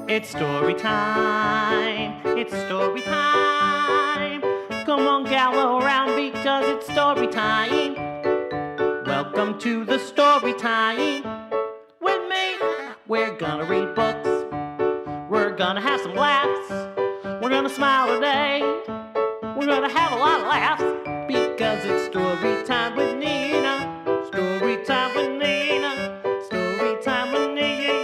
It's story time. It's story time. Come on, gather around because it's story time. Welcome to the story time. With me, we're gonna read books. We're gonna have some laughs. We're gonna smile today. We're gonna have a lot of laughs because it's story time with Nina. Story time with Nina. Story time with Nina.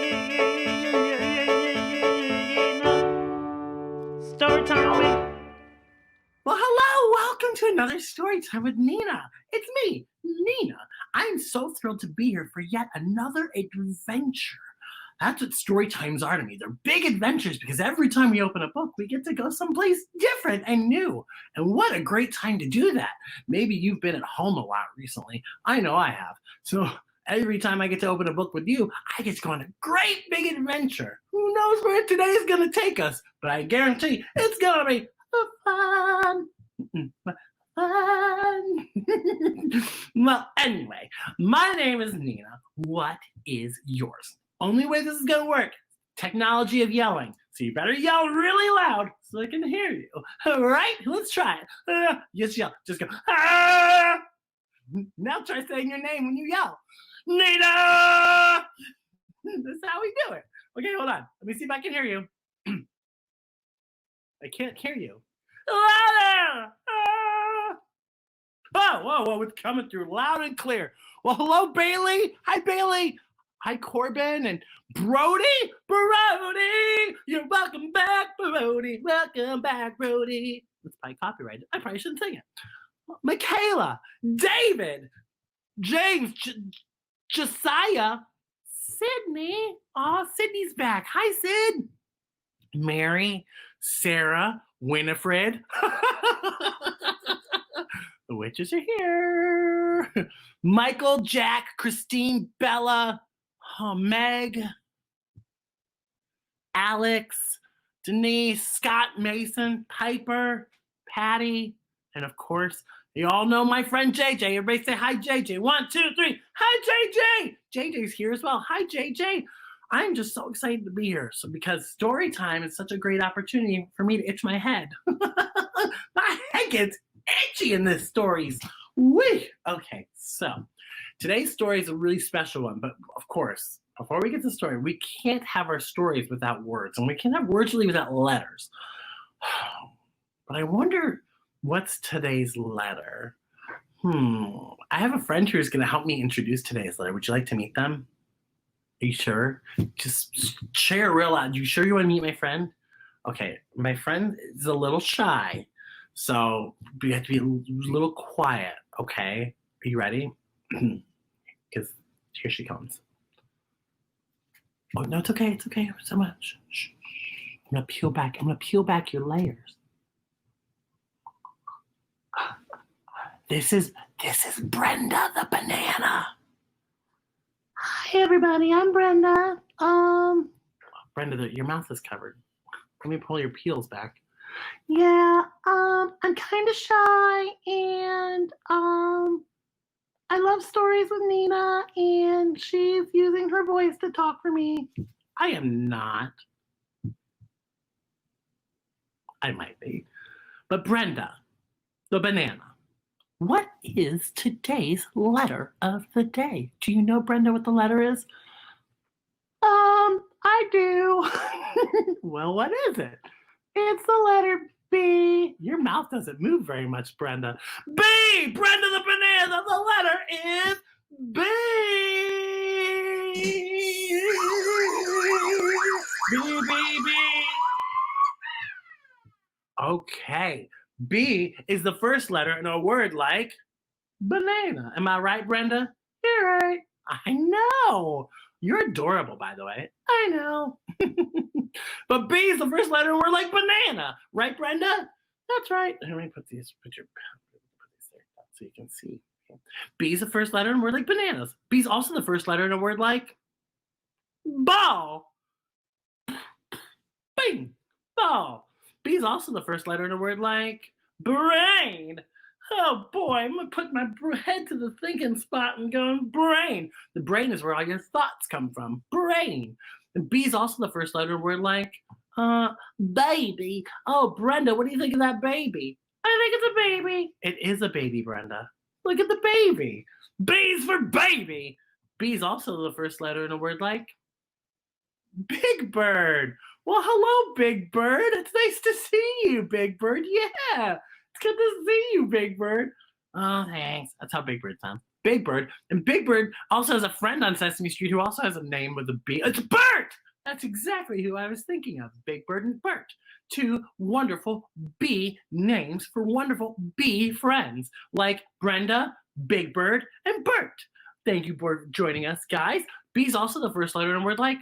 Story time with... Well, hello, welcome to another story time with Nina. It's me, Nina. I'm so thrilled to be here for yet another adventure. That's what story times are to me. They're big adventures because every time we open a book, we get to go someplace different and new. And what a great time to do that. Maybe you've been at home a lot recently. I know I have. So every time I get to open a book with you, I get to go on a great big adventure. Who knows where today is going to take us? But I guarantee it's going to be fun. Well, anyway, my name is Nina. What is yours? Only way this is going to work, technology of yelling. So you better yell really loud so I can hear you. All right, let's try it. Just yell. Just go. Ah! Now try saying your name when you yell. Nina! That's how we do it. Okay, hold on. Let me see if I can hear you. I can't hear you. Louder! Ah! Oh, whoa, it's coming through loud and clear. Well, hello, Bailey. Hi, Bailey. Hi, Corbin and Brody. Brody, you're welcome back, Brody. Welcome back, Brody. That's probably copyrighted. I probably shouldn't sing it. Michaela, David, James, Josiah, Sydney. Aw, Sydney's back. Hi, Sid. Mary, Sarah, Winifred. The witches are here. Michael, Jack, Christine, Bella, Meg, Alex, Denise, Scott, Mason, Piper, Patty, and of course, you all know my friend JJ. Everybody say hi, JJ. 1, 2, 3. Hi, JJ. JJ's here as well. Hi, JJ. I'm just so excited to be here. So because story time is such a great opportunity for me to itch my head. My head gets itchy in this stories. Whee! Okay, so today's story is a really special one, but of course, before we get to the story, we can't have our stories without words, and we can't have words really without letters. But I wonder what's today's letter? I have a friend who's going to help me introduce today's letter. Would you like to meet them? Are you sure? Just share real loud. You sure you want to meet my friend? Okay, my friend is a little shy, so we have to be a little quiet, okay? Are you ready? Because here she comes. Oh, no, it's okay. It's okay. So much. Shh. I'm going to peel back your layers. This is Brenda the banana. Hi, everybody. I'm Brenda. Brenda, your mouth is covered. Let me pull your peels back. Yeah, I'm kind of shy, and I love stories with Nina, and she's using her voice to talk for me. I am not. I might be. But Brenda, the banana, what is today's letter of the day? Do you know, Brenda, what the letter is? I do. Well, what is it? It's the letter B. Your mouth doesn't move very much, Brenda. B! Brenda the banana, the letter is B! B. Okay. B is the first letter in a word like banana. Am I right, Brenda? You're right. I know. You're adorable, by the way. I know. But B is the first letter in a word like banana. Right, Brenda? That's right. Let me put these there so you can see. B is the first letter in a word like bananas. B is also the first letter in a word like ball. Bing. Ball. B is also the first letter in a word like brain. Oh boy, I'm gonna put my head to the thinking spot and go brain. The brain is where all your thoughts come from. Brain. And B is also the first letter in a word like baby. Oh, Brenda, what do you think of that baby? I think it's a baby. It is a baby, Brenda. Look at the baby. B's for baby. B is also the first letter in a word like Big Bird. Well, hello, Big Bird. It's nice to see you, Big Bird. Yeah, it's good to see you, Big Bird. Oh, thanks. That's how Big Bird sounds. Big Bird. And Big Bird also has a friend on Sesame Street who also has a name with a B. It's Bert! That's exactly who I was thinking of. Big Bird and Bert. Two wonderful B names for wonderful B friends like Brenda, Big Bird, and Bert. Thank you for joining us, guys. B is also the first letter in a word like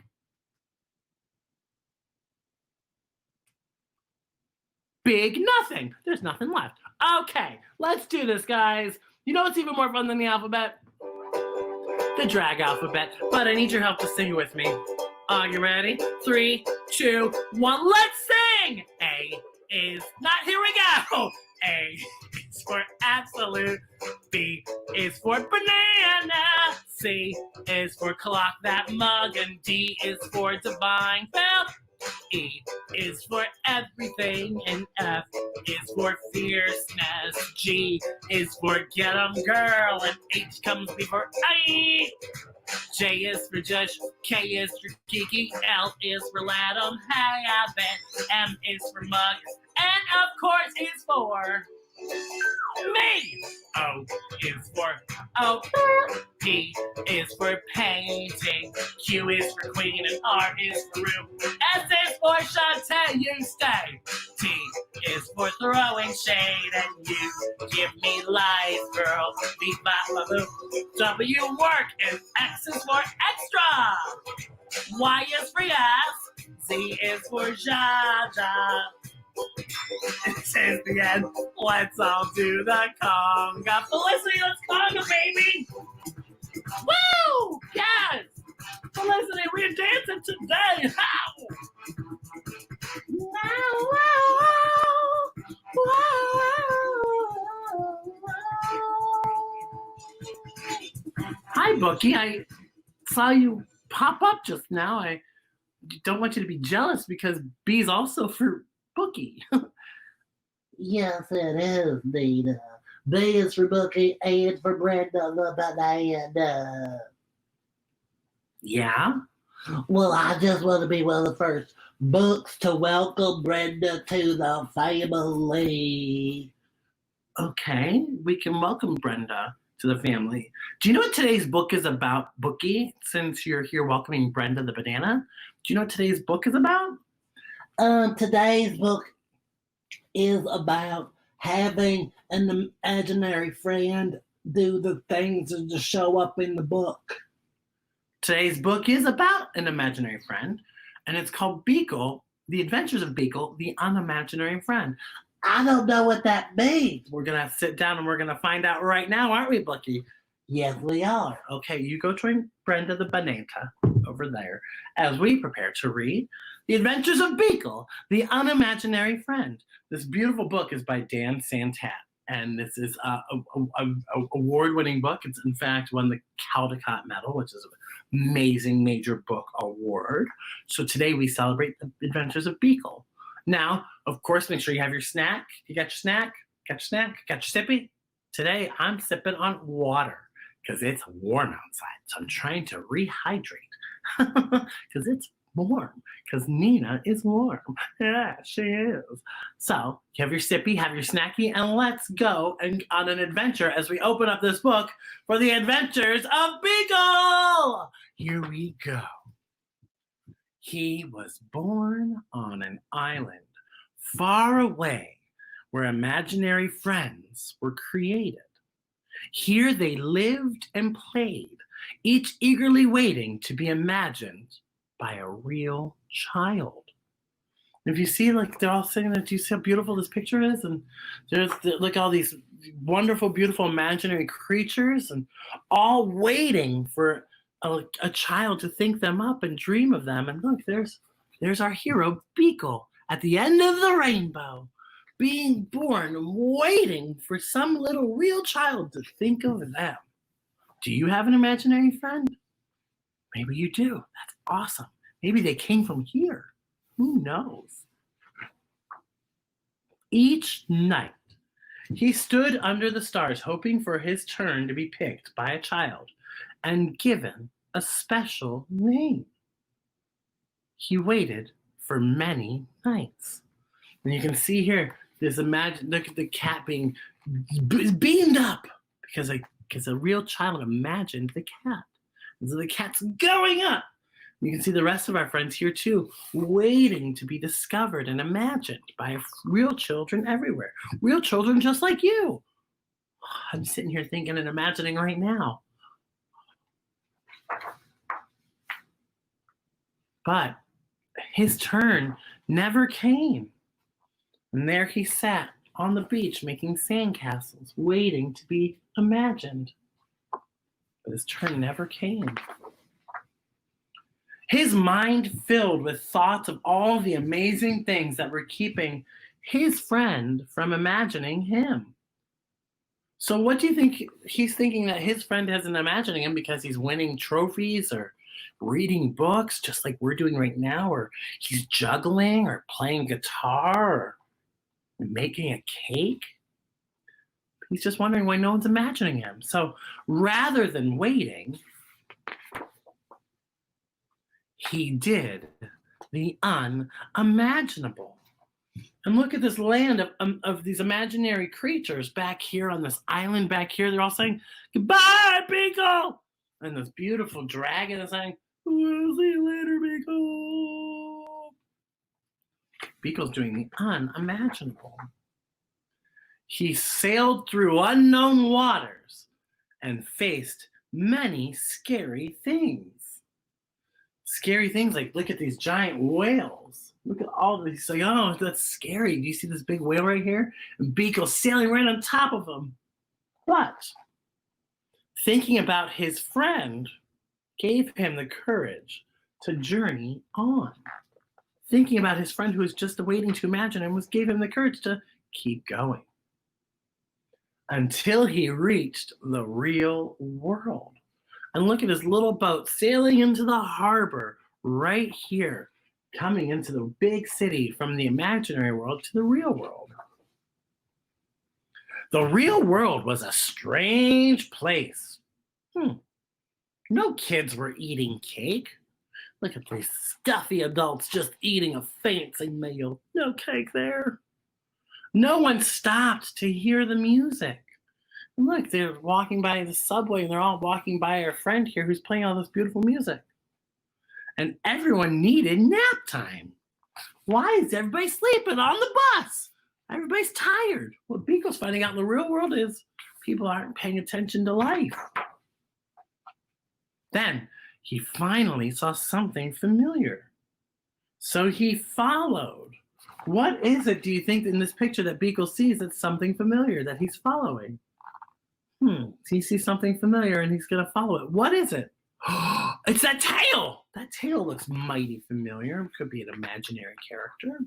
big nothing. There's nothing left. Okay, let's do this, guys. You know what's even more fun than the alphabet? The drag alphabet. But I need your help to sing with me. Are you ready? 3, 2, 1, let's sing! A is not, here we go! A is for absolute. B is for banana. C is for clock that mug. And D is for divine. Well, E is for everything, and F is for fierceness. G is for get 'em girl, and H comes before I. J is for Josh, K is for Kiki, L is for let 'em have it, M is for mug, and of course is for me. O is for oh, P is for painting, Q is for queen, and R is for room. S is for Shantae, you stay. T is for throwing shade, and you give me life, girl. Beat my boom. W work, and X is for extra. Y is for yes. Z is for Jaja. This is the end. Let's all do the conga. Felicity, let's conga, baby! Woo! Yes! Felicity, we're dancing today! How? Wow, wow, wow. Hi, Bookie. I saw you pop up just now. I don't want you to be jealous because B's also for Bookie. Yes, it is, Nina. B is for Bookie, A is for Brenda the banana. Yeah? Well, I just want to be one of the first books to welcome Brenda to the family. Okay, we can welcome Brenda to the family. Do you know what today's book is about, Bookie? Since you're here welcoming Brenda the banana, do you know what today's book is about? Today's book is about having an imaginary friend do the things that just show up in the book. Today's book is about an imaginary friend, and it's called Beekle, The Adventures of Beekle, the Unimaginary Friend. I don't know what that means. We're going to sit down and we're going to find out right now, aren't we, Bookie? Yes, we are. Okay, you go join Brenda the banana over there as we prepare to read The Adventures of Beekle, the Unimaginary Friend. This beautiful book is by Dan Santat, and this is an award-winning book. It's, in fact, won the Caldecott Medal, which is an amazing major book award. So today we celebrate The Adventures of Beekle. Now, of course, make sure you have your snack. You got your snack? Got your snack? Got your sippy? Today, I'm sipping on water because it's warm outside. So I'm trying to rehydrate because it's warm, because Nina is warm. Yeah, she is. So you have your sippy, have your snacky, and let's go on an adventure as we open up this book for The Adventures of Beekle. Here we go. He was born on an island far away where imaginary friends were created. Here they lived and played, each eagerly waiting to be imagined by a real child. If you see, like, they're all sitting there, do you see how beautiful this picture is? And there's like all these wonderful, beautiful imaginary creatures, and all waiting for a child to think them up and dream of them. And look, there's our hero, Beekle, at the end of the rainbow, being born, waiting for some little real child to think of them. Do you have an imaginary friend? Maybe you do. That's awesome. Maybe they came from here. Who knows? Each night, he stood under the stars, hoping for his turn to be picked by a child and given a special name. He waited for many nights. And you can see here, look at the cat being beamed up because a real child imagined the cat. And so the cat's going up. You can see the rest of our friends here too, waiting to be discovered and imagined by real children everywhere. Real children just like you. I'm sitting here thinking and imagining right now. But his turn never came. And there he sat on the beach making sandcastles, waiting to be imagined. But his turn never came. His mind filled with thoughts of all the amazing things that were keeping his friend from imagining him. So what do you think he's thinking, that his friend isn't imagining him because he's winning trophies or reading books just like we're doing right now, or he's juggling or playing guitar or making a cake? He's just wondering why no one's imagining him. So rather than waiting, he did the unimaginable. And look at this land of these imaginary creatures back here on this island back here. They're all saying, "Goodbye, Beekle!" And this beautiful dragon is saying, "We'll see you later, Beekle." Beekle's doing the unimaginable. He sailed through unknown waters and faced many scary things. Scary things like, look at these giant whales. Look at all these. Like, oh, that's scary. Do you see this big whale right here? And Beekle's sailing right on top of him. But thinking about his friend gave him the courage to journey on. Thinking about his friend who was just waiting to imagine him gave him the courage to keep going. Until he reached the real world. And look at his little boat sailing into the harbor right here, coming into the big city from the imaginary world to the real world. The real world was a strange place. No kids were eating cake. Look at these stuffy adults just eating a fancy meal. No cake there. No one stopped to hear the music. And look, they're walking by the subway and they're all walking by our friend here who's playing all this beautiful music. And everyone needed nap time. Why is everybody sleeping on the bus? Everybody's tired. What Beekle's finding out in the real world is people aren't paying attention to life. Then he finally saw something familiar. So he followed. What is it, do you think, in this picture that Beekle sees that's something familiar that he's following? He sees something familiar and he's going to follow it. What is it? It's that tail. That tail looks mighty familiar. It could be an imaginary character.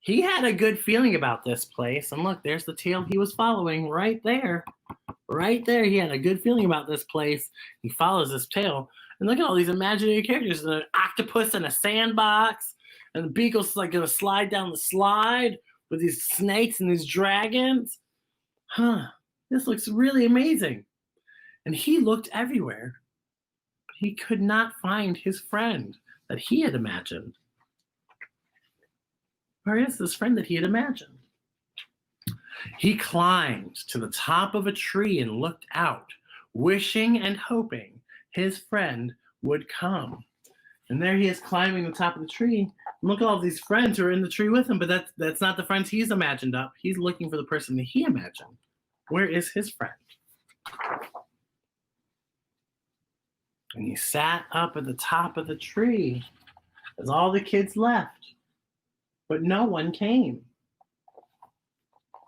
He had a good feeling about this place. And look, there's the tail he was following right there. Right there. He had a good feeling about this place. He follows this tail. And look at all these imaginary characters. There's an octopus in a sandbox. And the Beekle's like going to slide down the slide with these snakes and these dragons. This looks really amazing. And he looked everywhere, but he could not find his friend that he had imagined. Where is this friend that he had imagined? He climbed to the top of a tree and looked out, wishing and hoping his friend would come. And there he is climbing the top of the tree. And look at all these friends who are in the tree with him, but that's not the friends he's imagined up. He's looking for the person that he imagined. Where is his friend? And he sat up at the top of the tree as all the kids left. But no one came.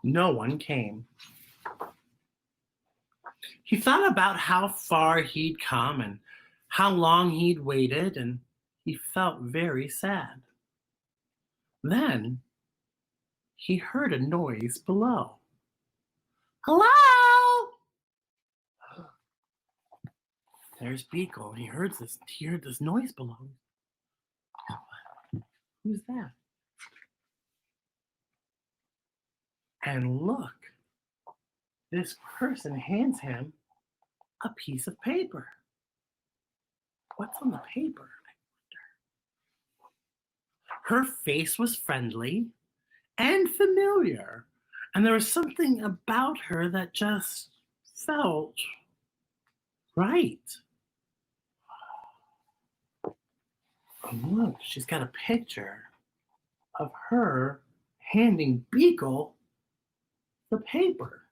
No one came. He thought about how far he'd come and how long he'd waited, and he felt very sad. Then he heard a noise below. Hello? There's Beekle. He heard this noise below. Who's that? And look, this person hands him a piece of paper. What's on the paper? Her face was friendly and familiar, and there was something about her that just felt right. And look, she's got a picture of her handing Beekle the paper,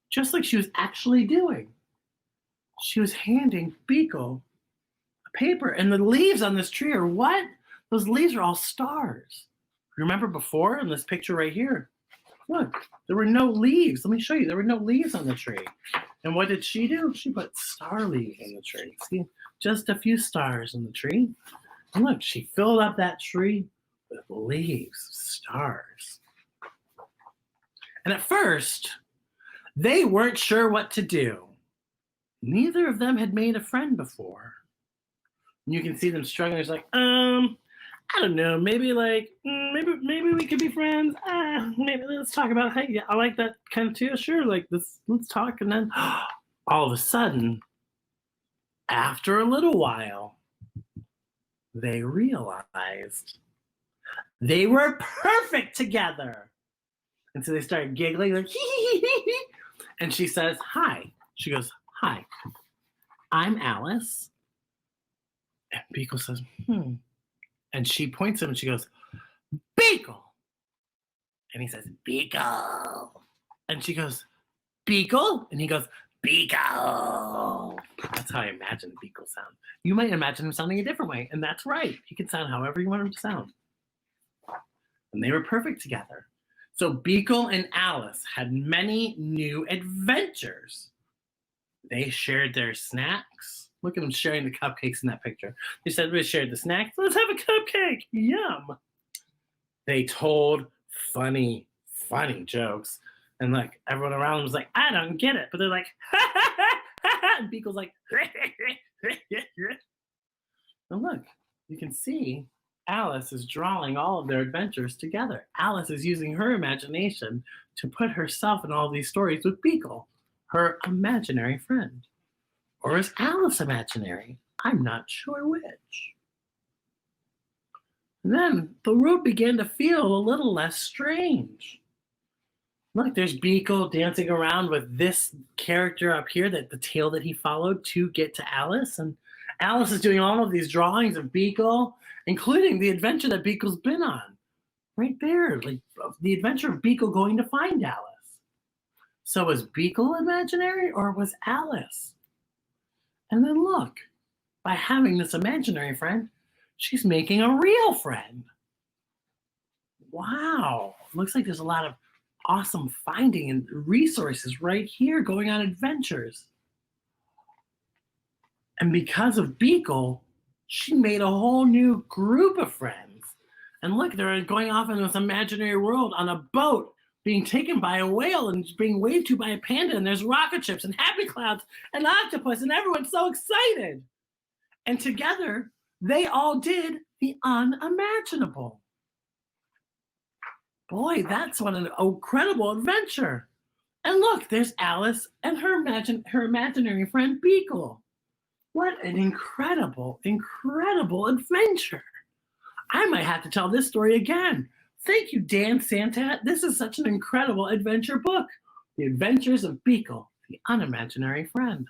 just like she was actually doing. She was handing Beekle a paper, and the leaves on this tree are what? Those leaves are all stars. Remember before in this picture right here? Look, there were no leaves. Let me show you. There were no leaves on the tree. And what did she do? She put star leaves in the tree. See, just a few stars in the tree. And look, she filled up that tree with leaves, stars. And at first, they weren't sure what to do. Neither of them had made a friend before. And you can see them struggling. It's like, I don't know, maybe maybe we could be friends. Maybe let's talk about, hey, yeah, I like that kind of too. Sure, like let's talk. And then all of a sudden, after a little while, they realized they were perfect together. And so they started giggling, like, hee. And she says, hi. She goes, hi, I'm Alice. And Beekle says, And she points at him and she goes, Beekle. And he says, Beekle. And she goes, Beekle? And he goes, Beekle. That's how I imagine Beekle sound. You might imagine him sounding a different way, and that's right. He can sound however you want him to sound. And they were perfect together. So Beekle and Alice had many new adventures. They shared their snacks. Look at them sharing the cupcakes in that picture. They said, we shared the snacks. Let's have a cupcake. Yum. They told funny jokes. And like everyone around them was like, I don't get it. But they're like, ha, ha, ha, ha, ha. And Beekle's like, and look, you can see Alice is drawing all of their adventures together. Alice is using her imagination to put herself in all these stories with Beekle, her imaginary friend. Or is Alice imaginary? I'm not sure which. And then the road began to feel a little less strange. Look, there's Beekle dancing around with this character up here, that the tail that he followed to get to Alice. And Alice is doing all of these drawings of Beekle, including the adventure that Beekle's been on. Right there, like the adventure of Beekle going to find Alice. So was Beekle imaginary or was Alice? And then look, by having this imaginary friend, she's making a real friend. Wow, looks like there's a lot of awesome finding and resources right here going on adventures. And because of Beekle, she made a whole new group of friends. And look, they're going off in this imaginary world on a boat, being taken by a whale and being waved to by a panda, and there's rocket ships and happy clouds and octopus, and everyone's so excited. And together, they all did the unimaginable. Boy, that's what an incredible adventure. And look, there's Alice and her imaginary friend Beekle. What an incredible adventure. I might have to tell this story again. Thank you, Dan Santat. This is such an incredible adventure book. The Adventures of Beekle, the Unimaginary Friend.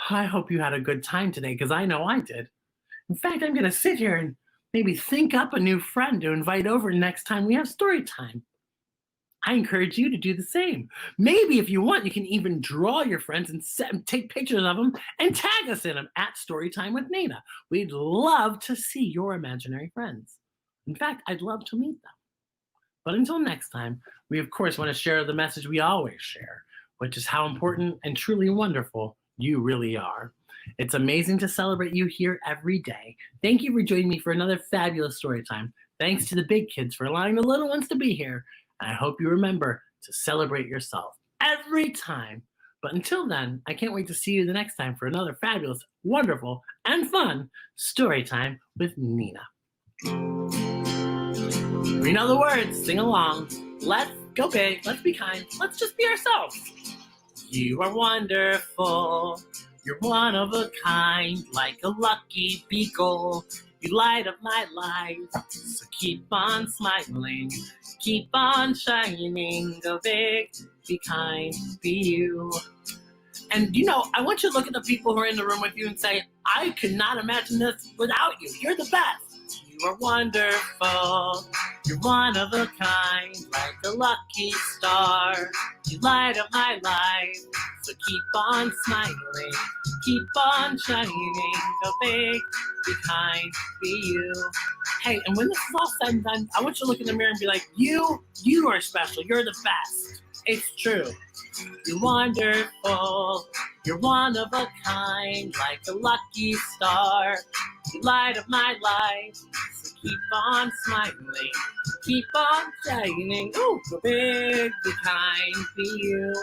I hope you had a good time today, because I know I did. In fact, I'm going to sit here and maybe think up a new friend to invite over next time we have story time. I encourage you to do the same. Maybe if you want, you can even draw your friends and take pictures of them and tag us in them at Storytime with Nina. We'd love to see your imaginary friends. In fact, I'd love to meet them. But until next time, we of course want to share the message we always share, which is how important and truly wonderful you really are. It's amazing to celebrate you here every day. Thank you for joining me for another fabulous story time. Thanks to the big kids for allowing the little ones to be here. And I hope you remember to celebrate yourself every time But until then, I can't wait to see you the next time for another fabulous, wonderful, and fun story time with Nina. We know the words, sing along. Let's go big, let's be kind, let's just be ourselves. You are wonderful, you're one of a kind, like a lucky beagle. You light up my life, so keep on smiling, keep on shining. Go big, be kind, be you. And I want you to look at the people who are in the room with you and say, I could not imagine this without you. You're the best. You are wonderful. You're one of a kind, like a lucky star. You light up my life, so keep on smiling, keep on shining. Go big, be kind, be you. Hey, and when this is all said and done, I want you to look in the mirror and be like, you are special. You're the best. It's true. You're wonderful. You're one of a kind, like a lucky star. You light up my life, so keep on smiling, keep on shining. Ooh, go big, be kind, be you.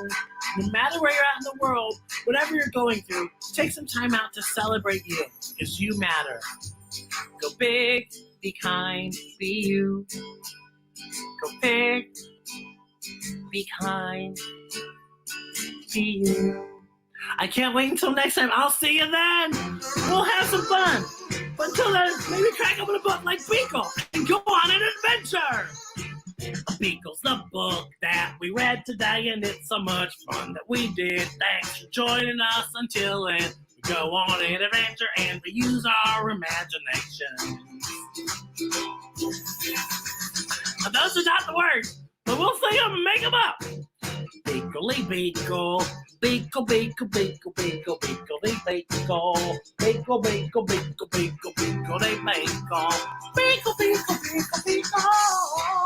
No matter where you're at in the world, whatever you're going through, take some time out to celebrate you, because you matter. Go big, be kind, be you. Go big, be kind, be you. I can't wait until next time. I'll see you then. We'll have some fun. But until then, maybe crack open a book like Beekle and go on an adventure. Beekle's the book that we read today, and it's so much fun that we did. Thanks for joining us until then. We go on an adventure and we use our imagination. Now, those are not the words, but we'll sing them and make them up. Beekle, beekle, beekle, beekle, beekle, beekle, beekle, beekle, beekle, beekle, beekle, beekle, beekle, they beekle, beekle, beekle, beekle, beekle.